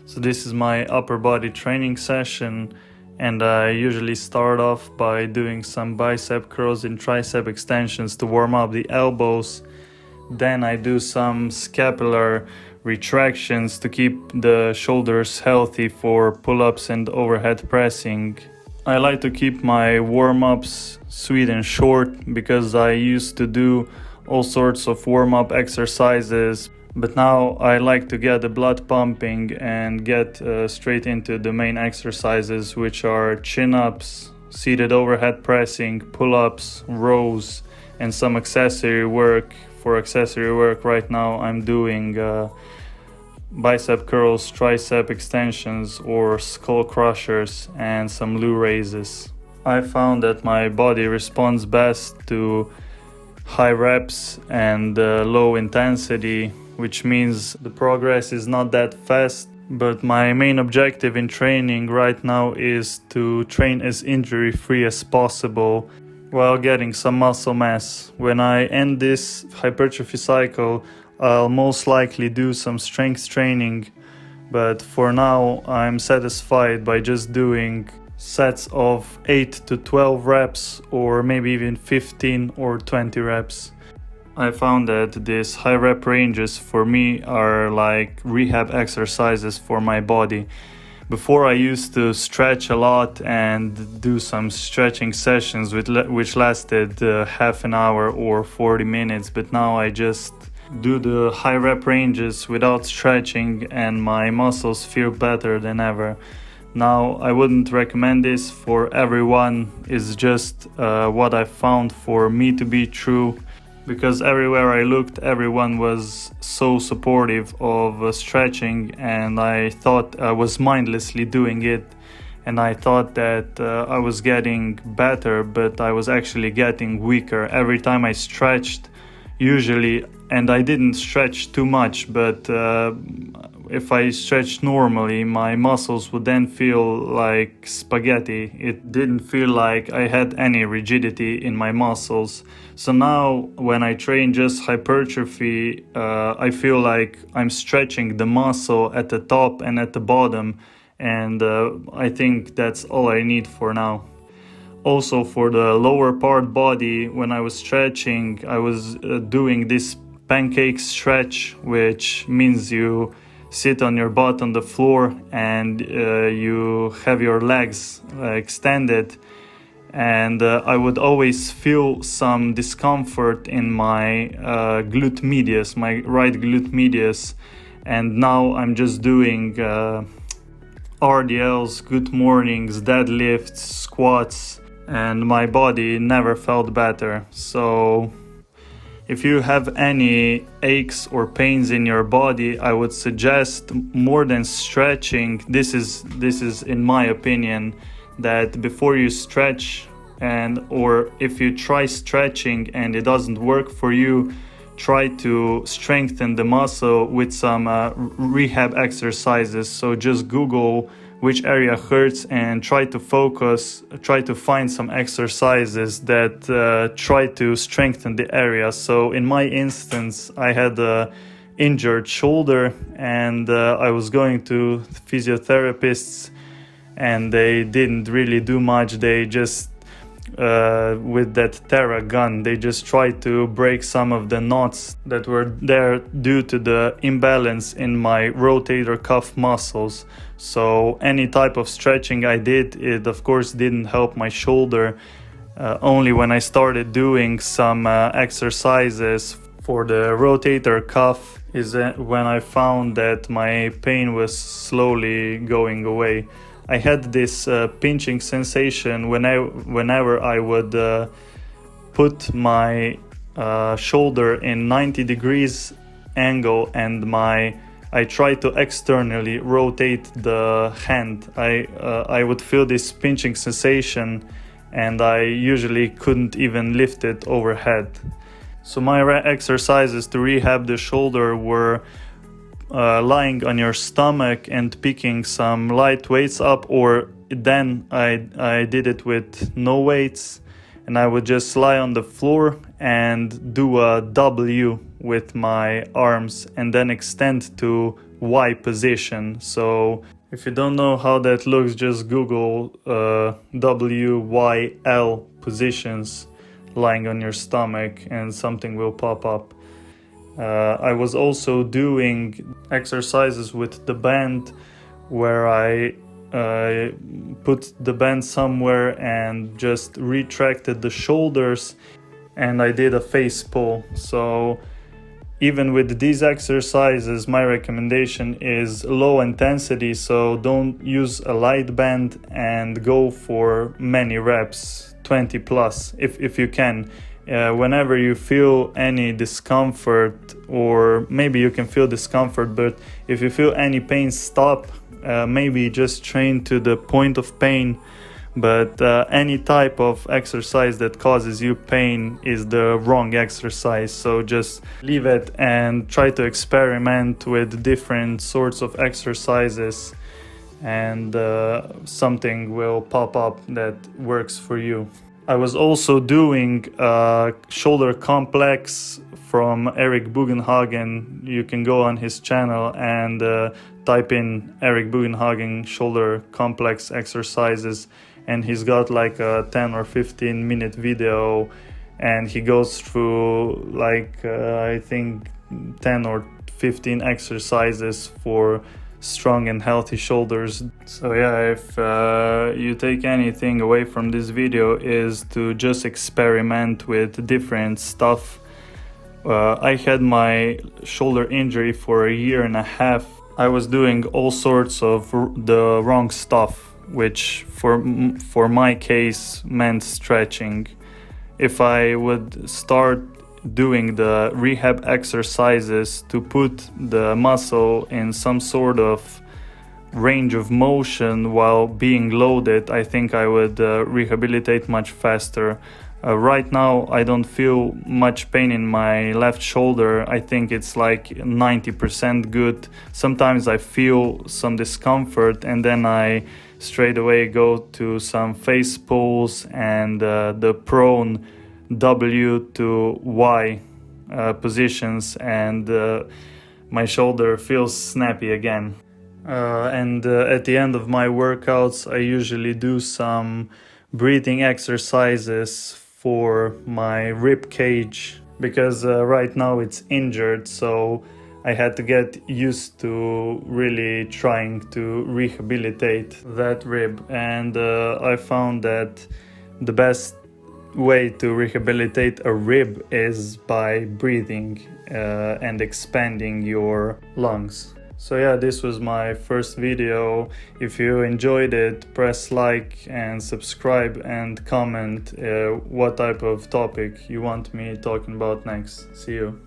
So this is my upper body training session, and I usually start off by doing some bicep curls and tricep extensions to warm up the elbows. Then I do some scapular retractions to keep the shoulders healthy for pull-ups and overhead pressing. I like to keep my warm-ups sweet and short because I used to do all sorts of warm-up exercises, but now I like to get the blood pumping and get straight into the main exercises, which are chin-ups, seated overhead pressing, pull-ups, rows, and some accessory work. For accessory work right now I'm doing bicep curls, tricep extensions or skull crushers, and some Lou raises. I found that my body responds best to high reps and low intensity, which means the progress is not that fast. But my main objective in training right now is to train as injury-free as possible while getting some muscle mass. When I end this hypertrophy cycle, I'll most likely do some strength training, but for now I'm satisfied by just doing sets of 8 to 12 reps or maybe even 15 or 20 reps. I found that these high rep ranges for me are like rehab exercises for my body. Before I used to stretch a lot and do some stretching sessions which lasted half an hour or 40 minutes, but now I just do the high rep ranges without stretching and my muscles feel better than ever. Now I wouldn't recommend this for everyone, it's just what I found for me to be true, because everywhere I looked everyone was so supportive of stretching, and I thought I was mindlessly doing it, and I thought that I was getting better, but I was actually getting weaker every time I stretched usually. And I didn't stretch too much, but if I stretched normally, my muscles would then feel like spaghetti. It didn't feel like I had any rigidity in my muscles. So now when I train just hypertrophy, I feel like I'm stretching the muscle at the top and at the bottom, and I think that's all I need for now. Also, for the lower part body, when I was stretching, I was doing this pancake stretch, which means you sit on your butt on the floor and you have your legs extended, and I would always feel some discomfort in my glute medius, my right glute medius, and now I'm just doing RDLs, good mornings, deadlifts, squats, and my body never felt better. So if you have any aches or pains in your body, I would suggest, more than stretching, this is in my opinion, that before you stretch, or if you try stretching and it doesn't work for you, try to strengthen the muscle with some rehab exercises. So just Google which area hurts and try to find some exercises that try to strengthen the area. So in my instance, I had a injured shoulder, and I was going to physiotherapists, and they didn't really do much. They just with that Terra gun, they just tried to break some of the knots that were there due to the imbalance in my rotator cuff muscles. So any type of stretching I did, it of course didn't help my shoulder. Only when I started doing some exercises for the rotator cuff is when I found that my pain was slowly going away. I had this pinching sensation whenever I would put my shoulder in 90 degrees angle and I tried to externally rotate the hand. I would feel this pinching sensation, and I usually couldn't even lift it overhead. So my exercises to rehab the shoulder were lying on your stomach and picking some light weights up, or then I did it with no weights, and I would just lie on the floor and do a W with my arms and then extend to Y position. So if you don't know how that looks, just Google WYL positions lying on your stomach and something will pop up. I was also doing exercises with the band where I put the band somewhere and just retracted the shoulders, and I did a face pull. So even with these exercises, my recommendation is low intensity, so don't use a light band and go for many reps, 20 plus if you can. Whenever you feel any discomfort, or maybe you can feel discomfort, but if you feel any pain, stop. Maybe just train to the point of pain. But any type of exercise that causes you pain is the wrong exercise. So just leave it and try to experiment with different sorts of exercises, and something will pop up that works for you. I was also doing shoulder complex from Eric Bugenhagen. You can go on his channel and type in Eric Bugenhagen shoulder complex exercises, and he's got like a 10 or 15 minute video, and he goes through like I think 10 or 15 exercises for strong and healthy shoulders. So yeah, if you take anything away from this video, is to just experiment with different stuff. I had my shoulder injury for a year and a half. I was doing all sorts of the wrong stuff, which for my case meant stretching. If I would start doing the rehab exercises to put the muscle in some sort of range of motion while being loaded, I think I would rehabilitate much faster. Right now I don't feel much pain in my left shoulder. I think it's like 90% good. Sometimes I feel some discomfort, and then I straight away go to some face pulls and the prone W to Y positions, and my shoulder feels snappy again. And at the end of my workouts, I usually do some breathing exercises for my rib cage, because right now it's injured, so I had to get used to really trying to rehabilitate that rib. And I found that the best way to rehabilitate a rib is by breathing and expanding your lungs. So yeah, this was my first video. If you enjoyed it, press like and subscribe, and comment what type of topic you want me talking about next. See you.